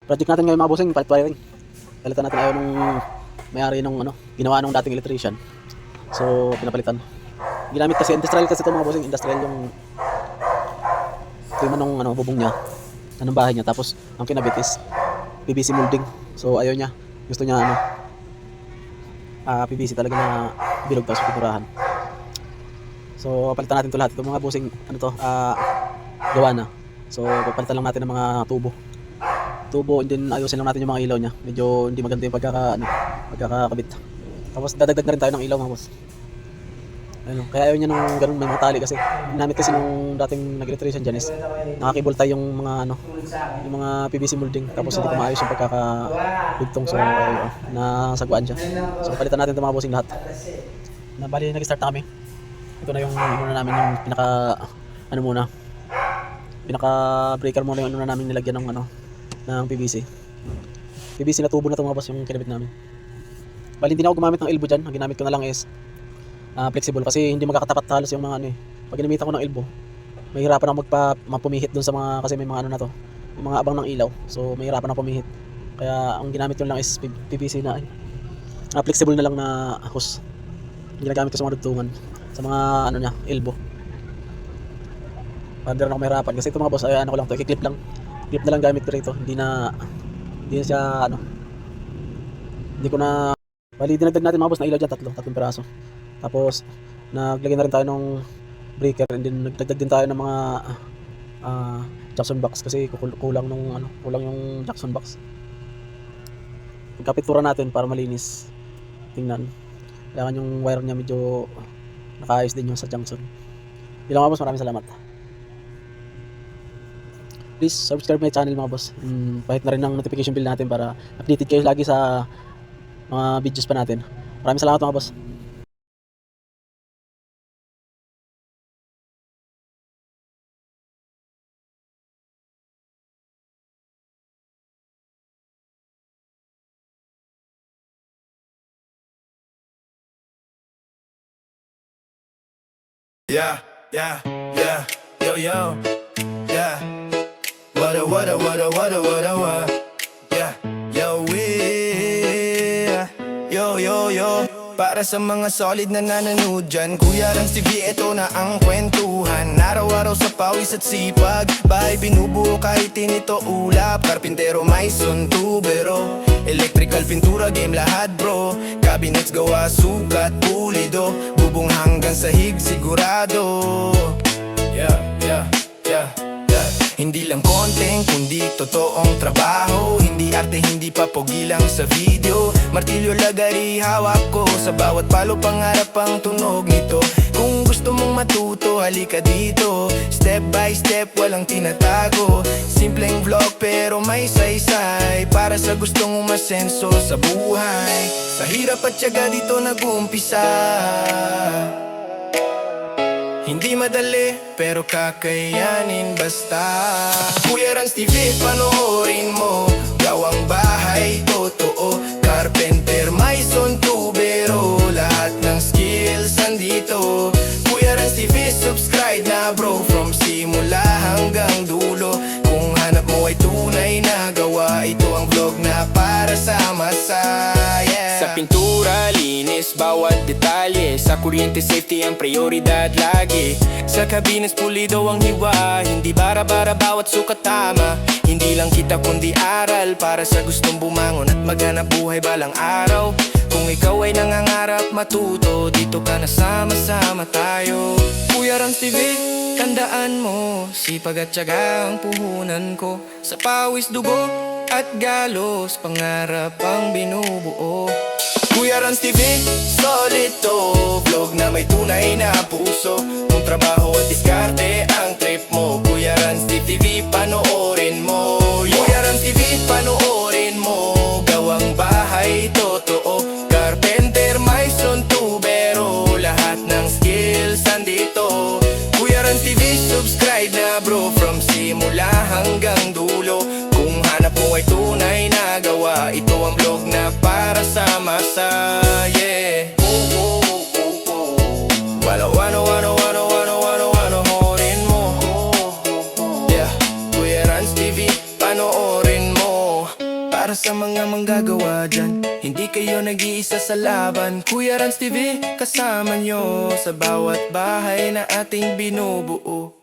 Project natin ngayon mga bossing, palit wiring. Palitan natin ayaw nung may-ari nung ginawa nung dating electrician. So pinapalitan. Ginamit kasi industrial kasi ito mga bossing, industrial yung tema nung bubong niya, anong bahay niya. Tapos ang kinabit is PVC molding. So ayaw niya. Gusto niya PVC talaga na bilog tapos pinurahan. So palitan natin to lahat. Ito mga bossing, gawa na. So papalitan lang natin ng mga tubo, and then ayusin lang natin yung mga ilaw niya. Medyo hindi maganda yung pagkakabit. Tapos dadagdag na rin tayo ng ilaw mga boss. Ayun, kaya ayaw niya nung ganun may mga tali kasi ginamit kasi nung dating nag-electrician dyan is nakakibulta yung mga PVC molding, tapos hindi ko maayos yung pagkakabigtong. So nasagwaan siya. So palitan natin ito mga bossing lahat. Bali nag-start na kami. Ito na yung namin yung pinaka breaker muna yung namin nilagyan ng PVC. PVC na tubo na ito mga boss yung kinabit namin. Bali hindi na ako gumamit ng elbow dyan. Ang ginamit ko na lang is flexible kasi hindi magkakatapat halos yung mga Pag ginamit ako ng elbow, mahirapan ako mapumihit dun sa mga, kasi may mga na to, yung mga abang ng ilaw. So mahirapan ako pumihit. Kaya ang ginamit ko lang is PVC na flexible na lang na hose. Ginagamit ko sa mga dugtungan, sa mga elbow. Para na ako mahirapan kasi ito mga boss ay ko lang to, i-clip lang. Clip na lang gamit ko rito. Hindi na siya hindi ko na. Bali dinagdag natin mga boss na ilaw dyan, tatlong piraso. Tapos naglagay na rin tayo ng breaker, and then nagdagdag din tayo ng mga Jackson box kasi kulang yung Jackson box. Pagkapitura natin para malinis tingnan, kailangan yung wire niya medyo nakaayos din yung sa junction. Yun lang mga boss, maraming salamat. Please subscribe my channel mga boss. Pahit na rin ng notification bell natin para updated kayo lagi sa mga videos pa natin. Maraming salamat mga boss. Yeah, yeah, yeah, yo, yo, yeah. What, yeah, yo, yo. Para sa mga solid na nanonood dyan, Kuya Rans TV, ito na ang kwentuhan. Araw-araw sa pawis at sipag, bahay binubuo kahit tinito ulap. Karpintero, maison, tubero, electrical, pintura, game lahat bro. Cabinets, gawa, sukat, pulido, bubong hanggang sahig, sigurado. Yeah, yeah, yeah. Hindi lang konting, kundi totoong trabaho. Hindi arte, hindi pa pogi lang sa video. Martilyo, lagari, hawak ko. Sa bawat palo, pangarap ang tunog nito. Kung gusto mong matuto, halika dito. Step by step, walang tinatago. Simpleng vlog pero may saysay, para sa gustong umasenso sa buhay. Sa hirap at tiyaga dito nag-uumpisa. Hindi madali, pero kakayanin basta. Kuya Rans TV, panoorin mo. Gawang bahay, totoo. Carpenter, maison, tubero, lahat ng skills andito. Kuya Rans TV, subscribe na bro. From simula hanggang dulo. Kung hanap mo ay tunay na gawa, ito ang vlog na para sa masa. Sa pintura, linis, bawat detalye. Sa kuryente, safety ang prioridad lagi. Sa cabinets, pulido ang hiwa. Hindi bara-bara, bawat sukat tama. Hindi lang kita kundi aral, para sa gustong bumangon at maghanap buhay balang araw. Kung ikaw ay nangangarap matuto, dito ka na sama-sama tayo. Kuya Rans TV, tandaan mo, sipag at tiyaga ang puhunan ko. Sa pawis, dugo at galos, pangarap ang binubuo. Kuya Rans TV, solid to. Vlog na may tunay na puso. Kung trabaho at diskarte ang trip mo, Kuya Rans TV, panoorin mo. Kuya Rans TV, panoorin mo. Gawang bahay, totoo. Carpenter, maison, tubero, lahat ng skills andito. Kuya Rans TV, subscribe na bro. From simula hanggang dulo. Kung hanap mo ay tunay na gawa, ito ang vlog na para sa masa. Yeah. Wano, horin mo. Yeah. Kuya Rans TV, panoorin para sa mga manggagawa dyan. Hindi kayo nag-iisa sa laban. Kuya Rans TV, kasama nyo sa bawat bahay na ating binubuo.